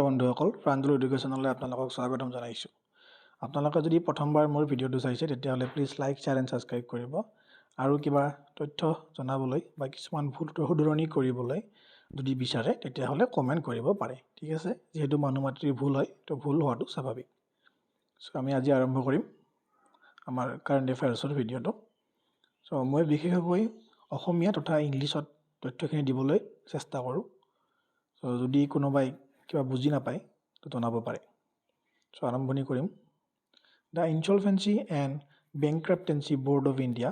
বন্ধুসকল প্ৰাঞ্জল এডুকেশ্যনলৈ আপোনালোকক স্বাগতম জনাইছোঁ। আপোনালোকে যদি প্ৰথমবাৰ মোৰ ভিডিঅ'টো চাইছে তেতিয়াহ'লে please like, share and subscribe কৰিব। আৰু কিবা তথ্য জনাবলৈ বা কিছুমান ভুল শুধৰণি কৰিবলৈ যদি বিচাৰে তেতিয়াহ'লে কমেণ্ট কৰিব পাৰে। ঠিক আছে, যিহেতু মানুহ মাতৃৰ ভুল হয় তো ভুল হোৱাটো স্বাভাৱিক। চ' আমি আজি আৰম্ভ কৰিম আমাৰ কাৰেণ্ট এফেয়াৰ্ছৰ ভিডিঅ'টো। চ' মই বিশেষকৈ অসমীয়া তথা ইংলিছত তথ্যখিনি দিবলৈ চেষ্টা কৰোঁ। চ' যদি কোনোবাই কিবা বুজি নাপায় তো জনাব পাৰে। চ' আৰম্ভণি কৰিম। The insolvency and bankruptcy board of India,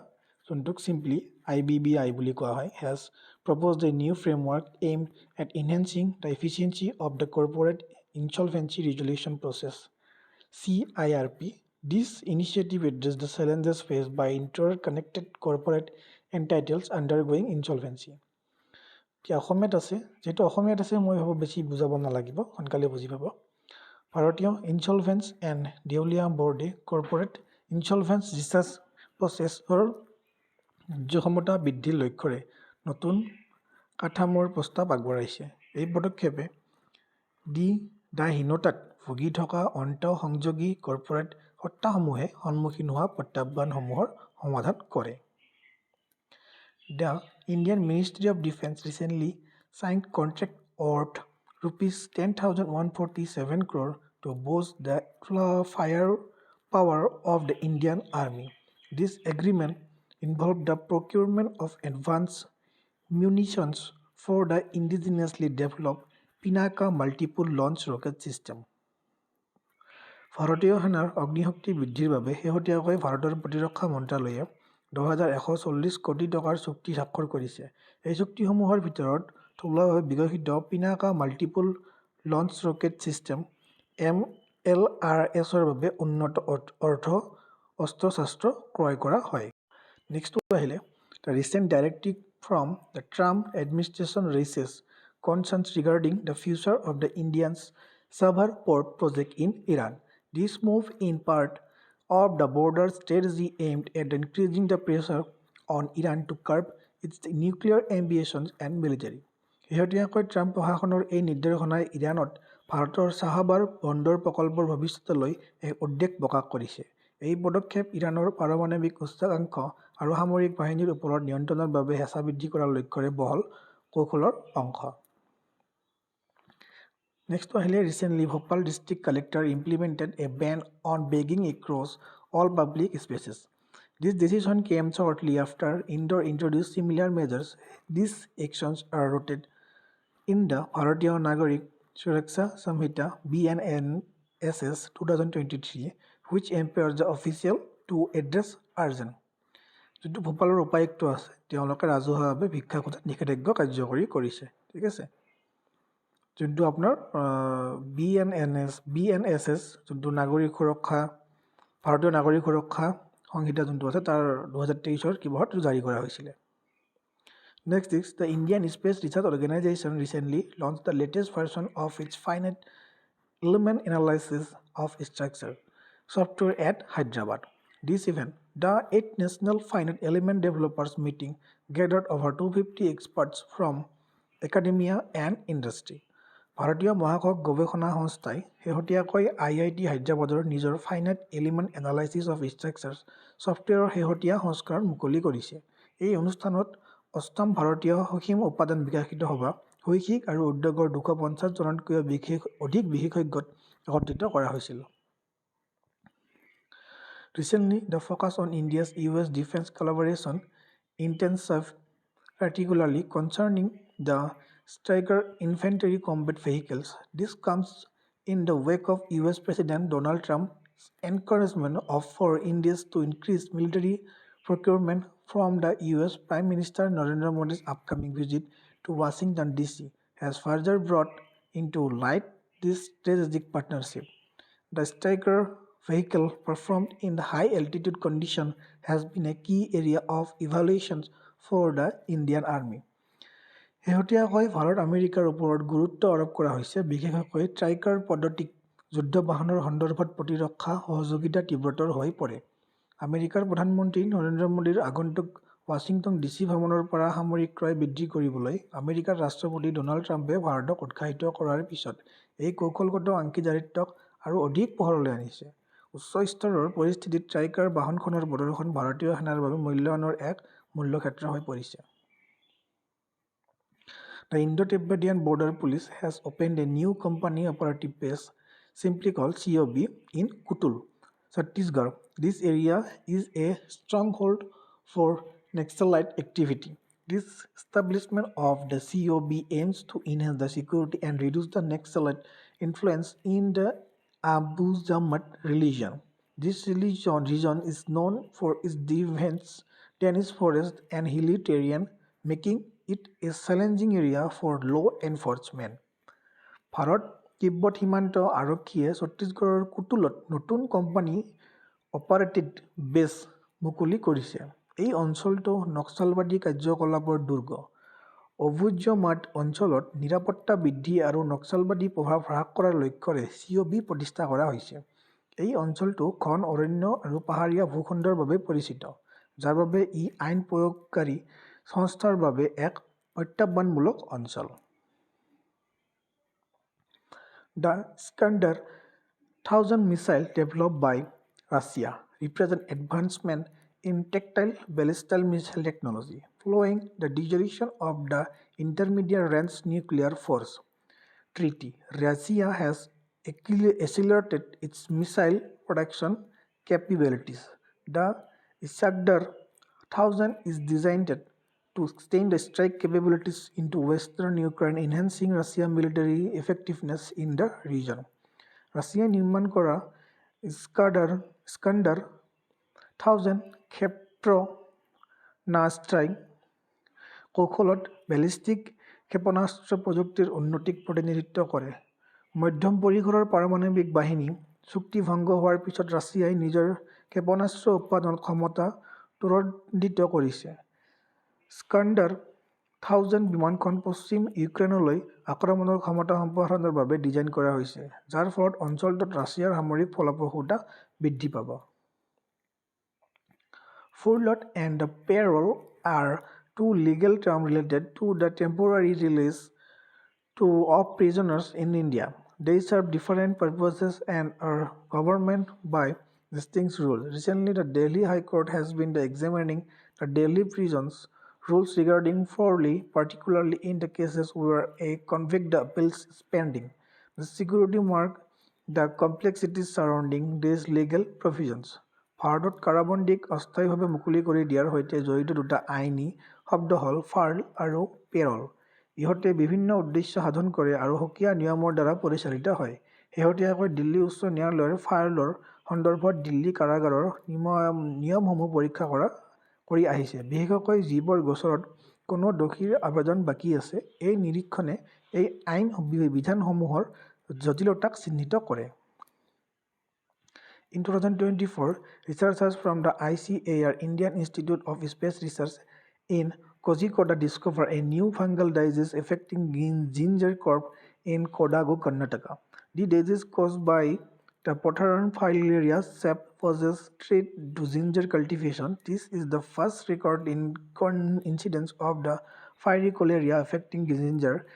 যোনটোক চিম্পলি IBBI বুলি কোৱা হয়, has proposed a new framework aimed at enhancing the efficiency of the corporate insolvency resolution process CIRP. This initiative addresses the challenges faced by interconnected corporate entities undergoing insolvency. এতিয়া অসমীয়াত আছে, যিহেতু অসমীয়াত আছে মই ভাবোঁ বেছি বুজাব নালাগিব, সোনকালে বুজি পাব। ভাৰতীয় ইনচলভেঞ্চ এণ্ড দেউলীয়া বৰ্ডে কৰ্পৰেট ইনচলভেঞ্চ ৰিচাৰ্চ প্ৰচেছৰ কাৰ্যক্ষমতা বৃদ্ধিৰ লক্ষ্যৰে নতুন কাঠামোৰ প্ৰস্তাৱ আগবঢ়াইছে। এই পদক্ষেপে দায়হীনতাত ভুগি থকা আন্তঃসংযোগী কৰ্পৰেট সত্তাসমূহে সন্মুখীন হোৱা প্ৰত্যাহ্বানসমূহৰ সমাধান কৰে। The Indian Ministry of Defence recently signed contract worth ₹10,147 crore to boost the firepower of the Indian Army. This agreement involved the procurement of advanced munitions for the indigenously developed Pinaka multiple launch rocket system. ভাৰতীয় সেনাৰ অগ্নিশক্তি বৃদ্ধিৰ বাবে শেহতীয়াকৈ ভাৰতৰ প্ৰতিৰক্ষা মন্ত্ৰালয়ে 2,140 কোটি টকাৰ চুক্তি স্বাক্ষৰ কৰিছে। এই চুক্তিসমূহৰ ভিতৰত থলুৱাভাৱে বিকশিত Pinaka multiple launch rocket system MLRSৰ বাবে উন্নত অস্ত্ৰ-শস্ত্ৰ ক্ৰয় কৰা হয়। নেক্সটটো আহিলে, the recent directive from the Trump administration raises concerns regarding the future of the Indian Savar port project in Iran. This move in part of the border strategy aimed at increasing the pressure on Iran to curb its nuclear ambitions and military. শেহতীয়াকৈ Trump প্ৰশাসনৰ এই নিৰ্দেশনাই ইৰাণত ভাৰতৰ চাহাবাৰ বন্দৰ প্ৰকল্পৰ ভৱিষ্যতলৈ এক উদ্বেগ প্ৰকাশ কৰিছে। এই পদক্ষেপ ইৰাণৰ পাৰমাণৱিক উচ্চাকাংক্ষ আৰু সামৰিক বাহিনীৰ ওপৰত নিয়ন্ত্ৰণৰ বাবে হেঁচা বৃদ্ধি কৰাৰ লক্ষ্যৰে বহল কৌশলৰ অংশ। Next আহিলে, recently Bhopal district collector implemented a ban on begging across all public spaces. This decision came shortly after Indore introduced similar measures. These actions are rooted in the Bharatiya Nagarik Suraksha Samhita BNSS 2023, which empowers the official to address arson. যোনটো ভূপালৰ উপায়ুক্ত আছে তেওঁলোকে ৰাজহুৱাভাৱে ভিক্ষা খোজা নিষেধাজ্ঞা কাৰ্যকৰী কৰিছে। ঠিক আছে, যোনটো আপোনাৰ BNSS যোনটো নাগৰিক সুৰক্ষা ভাৰতীয় নাগৰিক সুৰক্ষা সংহিতা যোনটো আছে তাৰ 2023 কিবাহত জাৰি কৰা হৈছিলে। Next is the Indian space research organisation recently launch the latest version of its finite element analysis of structure software at Hyderabad. This event, the 8th National Finite Element Developers Meeting, gathered over 250 experts from academia and industry. ভাৰতীয় মহাকাশ গৱেষণা সংস্থাই শেহতীয়াকৈ IIT হায়দৰাবাদৰ নিজৰ finite element analysis of structures ছফ্টৱেৰৰ শেহতীয়া সংস্কৰণ মুকলি কৰিছে। এই অনুষ্ঠানত অষ্টম ভাৰতীয় সসীম উপাদান বিকাশিত সভা শৈক্ষিক আৰু উদ্যোগৰ 250 জনতকৈও অধিক বিশেষজ্ঞক একত্ৰিত কৰা হৈছিল। Recently, the focus on India's-US defense collaboration intensified, particularly concerning the Stryker infantry combat vehicles. This comes in the wake of US President Donald Trump's encouragement for India to increase military procurement from the US Prime Minister Narendra Modi's upcoming visit to Washington, D.C. has further brought into light this strategic partnership. The Stryker vehicle performed in the high-altitude condition has been a key area of evaluation for the Indian Army. শেহতীয়াকৈ ভাৰত আমেৰিকাৰ ওপৰত গুৰুত্ব আৰোপ কৰা হৈছে, বিশেষকৈ ট্ৰাইকাৰ পদ্ধতিক যুদ্ধ বাহনৰ সন্দৰ্ভত প্ৰতিৰক্ষা সহযোগিতা তীব্ৰতৰ হৈ পৰে। আমেৰিকাৰ প্ৰধানমন্ত্ৰী নৰেন্দ্ৰ মোদীৰ আগন্তুক ৱাশ্বিংটন DC ভ্ৰমণৰ পৰা সামৰিক ক্ৰয় বৃদ্ধি কৰিবলৈ আমেৰিকাৰ ৰাষ্ট্ৰপতি ডোনাল্ড ট্ৰাম্পে ভাৰতক উৎসাহিত কৰাৰ পিছত এই কৌশলগত আংশীদাৰিত্বক আৰু অধিক পোহৰলৈ আনিছে। উচ্চ স্তৰৰ পৰিস্থিতিত ট্ৰাইকাৰ বাহনখনৰ প্ৰদৰ্শন ভাৰতীয় সেনাৰ বাবে মূল্যায়নৰ এক মূল্যক্ষেত্ৰ হৈ পৰিছে। The Indo-Tibetan Border Police has opened a new company operative base, simply called COB, in Kutul, Chhattisgarh. This area is a stronghold for Naxalite activity. This establishment of the COB aims to enhance the security and reduce the Naxalite influence in the Abuzamat region. This region is known for its dense forest and hilly terrain, making it a challenging area for law enforcement. Bharat Tibet সীমান্ত আৰক্ষীয়ে ছত্তীশগড়ৰ কুতুলত নতুন company operated বেছ মুকলি কৰিছে। এই অঞ্চলটো নক্সালবাদী কাৰ্যকলাপৰ দুৰ্গ। অবুজমাট অঞ্চলত নিৰাপত্তা বৃদ্ধি আৰু নক্সালবাদী প্ৰভাৱ হ্ৰাস কৰাৰ লক্ষ্যৰে COB প্ৰতিষ্ঠা কৰা হৈছে। এই অঞ্চলটো ঘন অৰণ্য আৰু পাহাৰীয়া ভূখণ্ডৰ বাবে পৰিচিত, যাৰ বাবে ই আইন প্ৰয়োগকাৰী সংস্থাৰ বাবে এক প্ৰত্যাহ্বানমূলক অঞ্চল। The Iskander-1000 missile developed by Russia represents advancement in tactical ballistic missile technology, following the dissolution of the Intermediate Range Nuclear Force Treaty. Russia has accelerated its missile production capabilities. The Iskander-1000 is designed to extend the strike capabilities into western Ukraine, enhancing Russia's military effectiveness in the region. Russia নিৰ্মাণ কৰা Iskander-1000 ক্ষেপণাস্ত্ৰই কৌশলত ballistic ক্ষেপণাস্ত্ৰ প্ৰযুক্তিৰ উন্নতিক প্ৰতিনিধিত্ব কৰে। মধ্যম পৰিসৰৰ পাৰমাণৱিক বাহিনী চুক্তি ভংগ হোৱাৰ পিছত ৰাছিয়াই নিজৰ ক্ষেপণাস্ত্ৰ উৎপাদন ক্ষমতা ত্বৰান্বিত কৰিছে। Iskander-1000 বিমানখন পশ্চিম ইউক্ৰেইনলৈ আক্ৰমণৰ ক্ষমতা সম্প্ৰসাৰণৰ বাবে ডিজাইন কৰা হৈছে, যাৰ ফলত অঞ্চলটোত ৰাছিয়াৰ সামৰিক ফলপ্ৰসূতা বৃদ্ধি পাব। Furlough and the parole are two legal terms related to the temporary release of prisoners in India. They serve different purposes and are governed by distinct rules. Recently, the Delhi High Court has been examining the Delhi prisons rules regarding furlough, particularly in the cases where a convicted appeal is pending. The security mark the complexities surrounding these legal provisions. ভাৰতত কাৰাবন্দীক অস্থায়ীভাৱে মুকলি কৰি দিয়াৰ সৈতে জড়িত দুটা আইনী শব্দ হ'ল ফাৰ্ল আৰু পেৰল। ইহঁতে বিভিন্ন উদ্দেশ্য সাধন কৰে আৰু সুকীয়া নিয়মৰ দ্বাৰা পৰিচালিত হয়। শেহতীয়াকৈ দিল্লী উচ্চ ন্যায়ালয়ৰ ফাৰ্লৰ সন্দৰ্ভত দিল্লী কাৰাগাৰৰ নিয়মসমূহ পৰীক্ষা কৰি আহিছে, বিশেষকৈ যিবোৰ গোচৰত কোনো দোষীৰ আবেদন বাকী আছে। এই নিৰীক্ষণে এই আইন বিধানসমূহৰ জটিলতাক চিহ্নিত কৰে। In 2024, researchers from the ICAR Indian Institute of Space Research in Kozhikoda discovered a new fungal disease affecting ginger crop in Kodagu, Karnataka. The disease caused by the Potharan filaria sap poses threat to ginger cultivation. This is the first record incidence of the filaria affecting ginger,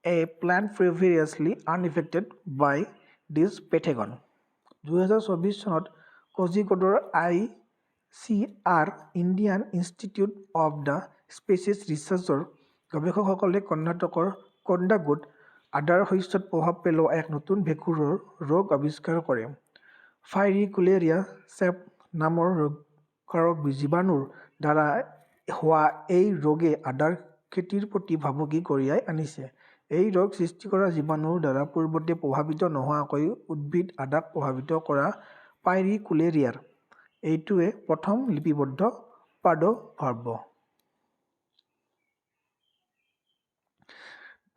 a plant previously unaffected by this pathogen. 2024 চনত কোজিকোডৰ ICAR Indian institute of the spices ৰিচাৰ্চৰ গৱেষকসকলে কৰ্ণাটকৰ কোডাগুত আদাৰ শস্যত প্ৰভাৱ পেলোৱা এক নতুন ভেঁকুৰৰ ৰোগ আৱিষ্কাৰ কৰে। ফাইৰিকুলেৰিয়া চেপ নামৰ ৰোগকাৰক জীৱাণুৰ দ্বাৰা হোৱা এই ৰোগে আদাৰ খেতিৰ প্ৰতি ভাবুকি কঢ়িয়াই আনিছে। এই ৰোগ সৃষ্টি কৰা জীৱাণুৰ দ্বাৰা পূৰ্বতে প্ৰভাৱিত নোহোৱাকৈ উদ্ভিদ আদাক প্ৰভাৱিত কৰা ফাইৰিকুলেৰিয়াৰ এইটোৱে প্ৰথম লিপিবদ্ধ প্ৰাদুৰ্ভাৱ।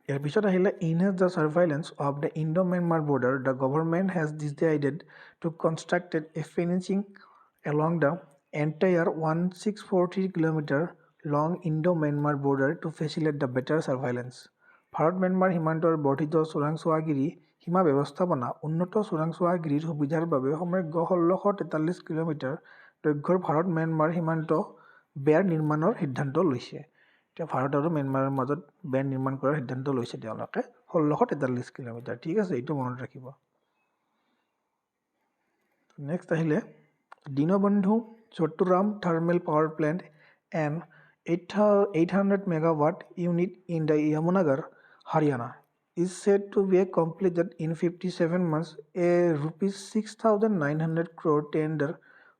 ইয়াৰ পিছত আহিলে enhance the surveillance of the Indo-Myanmar border. The government has decided to construct a fencing along the entire 1643 km long Indo-Myanmar border to facilitate the better surveillance. ভাৰত-ম্যানমাৰ সীমান্তৰ বৰ্ধিত চোৰাংচোৱাগিৰি সীমা ব্যৱস্থাপনা উন্নত চোৰাংচোৱাগিৰিৰ সুবিধাৰ বাবে সমগ্ৰ 1643 কিলোমিটাৰ দৈৰ্ঘ্যৰ ভাৰত-ম্যানমাৰ সীমান্ত বেৰ নিৰ্মাণৰ সিদ্ধান্ত লৈছে। এতিয়া ভাৰত আৰু ম্যানমাৰৰ মাজত বেণ্ড নিৰ্মাণ কৰাৰ সিদ্ধান্ত লৈছে তেওঁলোকে 1643 কিলোমিটাৰ ঠিক আছে এইটো মনত ৰাখিব নেক্সট আহিলে Dinabandhu চট্টোৰাম thermal power plant and 800 megawatt unit in the Yamunagar, Haryana is said to be completed in 57 months. A rupees 6,900 crore tender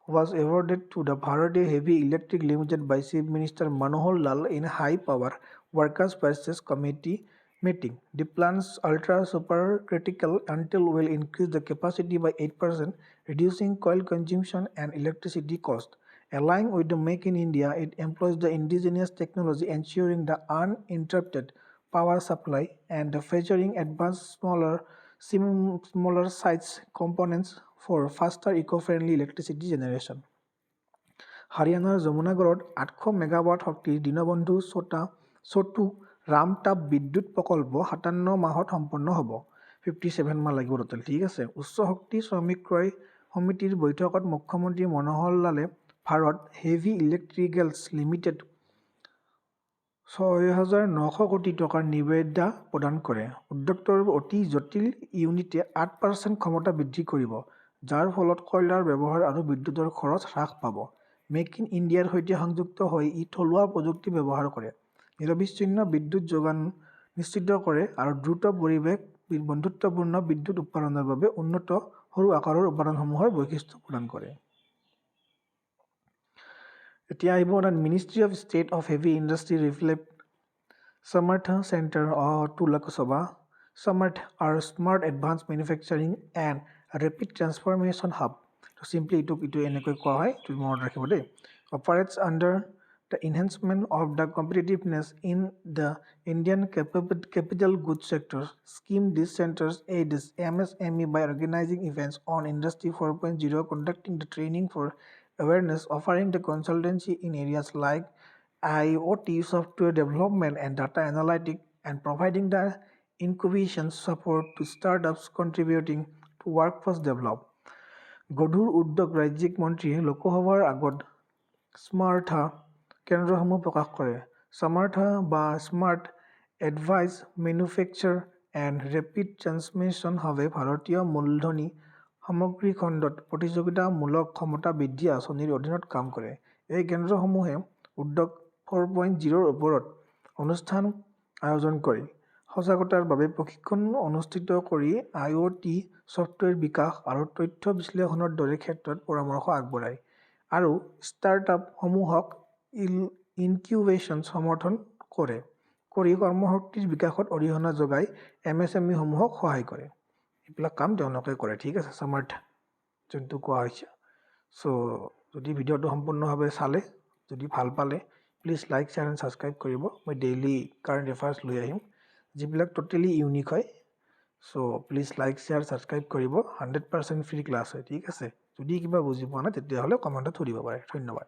was awarded to the Bharatiya Heavy Electric Limited by Chief Minister Manohar Lal in High Power Workers Purchase Committee meeting. The plant's ultra supercritical until will increase the capacity by 8%, reducing coal consumption and electricity cost. Aligning with the Make in India, it employs the indigenous technology, ensuring the uninterrupted power supply and featuring advanced smaller size components for faster eco-friendly electricity generation. হাৰিয়ানাৰ যমুনাগড়ত 800 megawatt শক্তিৰ দীনবন্ধু চট্টো ৰামতাপ বিদ্যুৎ প্ৰকল্প 57 মাহত সম্পন্ন হ'ব 57 মাহ লাগিব total ঠিক আছে উচ্চ শক্তি শ্ৰমিক ক্ৰয় সমিতিৰ বৈঠকত মুখ্যমন্ত্ৰী মনোহৰ লালে ভাৰত হেভি ইলেক্ট্ৰিকেলছ লিমিটেড 6,900 কোটি টকাৰ নিবেদা প্ৰদান কৰে উদ্যোগটোৰ অতি জটিল ইউনিটে 8% ক্ষমতা বৃদ্ধি কৰিব যাৰ ফলত কয়লাৰ ব্যৱহাৰ আৰু বিদ্যুতৰ খৰচ হ্ৰাস পাব মেক ইন ইণ্ডিয়াৰ সৈতে সংযুক্ত হৈ ই থলুৱা প্ৰযুক্তি ব্যৱহাৰ কৰে নিৰবিচ্ছিন্ন বিদ্যুৎ যোগান নিশ্চিত কৰে আৰু দ্ৰুত পৰিৱেশ বন্ধুত্বপূৰ্ণ বিদ্যুৎ উৎপাদনৰ বাবে উন্নত সৰু আকাৰৰ উৎপাদনসমূহৰ বৈশিষ্ট্য প্ৰদান কৰে এতিয়া আহিব ministry of state of heavy industry reflect Samarth Center to Lok Sabha, Samarth are smart advanced manufacturing and rapid transformation hub. So simply it operates under the enhancement of the competitiveness in the Indian capital goods sector. Scheme these centers aids MSME by organizing events on Industry 4.0, conducting the training for awareness, offering the consultancy in areas like IoT software development and data analytics and providing the incubation support to startups contributing to workforce development. গধুৰ উদ্যোগ ৰাজ্যিক মন্ত্ৰীয়ে লোকসভাৰ আগত স্মাৰ্থা কেন্দ্ৰসমূহ প্ৰকাশ কৰে স্মাৰ্থা বা smart advice manufacture and rapid transmission হাবে ভাৰতীয় মূলধনী সামগ্ৰী খণ্ডত প্ৰতিযোগিতামূলক ক্ষমতা বৃদ্ধি আঁচনিৰ অধীনত কাম কৰে এই কেন্দ্ৰসমূহে উদ্যোগ 4.0 ওপৰত অনুষ্ঠান আয়োজন কৰি সজাগতাৰ বাবে প্ৰশিক্ষণ অনুষ্ঠিত কৰি IoT সফটৱেৰ বিকাশ আৰু তথ্য বিশ্লেষণৰ দৰে ক্ষেত্ৰত পৰামৰ্শ আগবঢ়ায় আৰু ষ্টাৰ্টআপ সমূহক ইনকিউবেশ্যন সমৰ্থন কৰে কৰি কৰ্মশক্তিৰ বিকাশত অৰিহণা যোগাই MSME সমূহক সহায় কৰে এইবিলাক কাম তেওঁলোকে কৰে ঠিক আছে সামাৰ্থ যোনটো কোৱা হৈছে সো যদি ভিডিঅ'টো সম্পূৰ্ণভাৱে চালে যদি ভাল পালে please like share and subscribe কৰিব মই ডেইলি কাৰেণ্ট এফেয়াৰ্ছ লৈ আহিম যিবিলাক টোটেলি ইউনিক হয় so please like share subscribe কৰিব 100% ফ্ৰী ক্লাছ হয় ঠিক আছে যদি কিবা বুজি পোৱা নাই তেতিয়াহ'লে কমেণ্টত সুধিব পাৰে ধন্যবাদ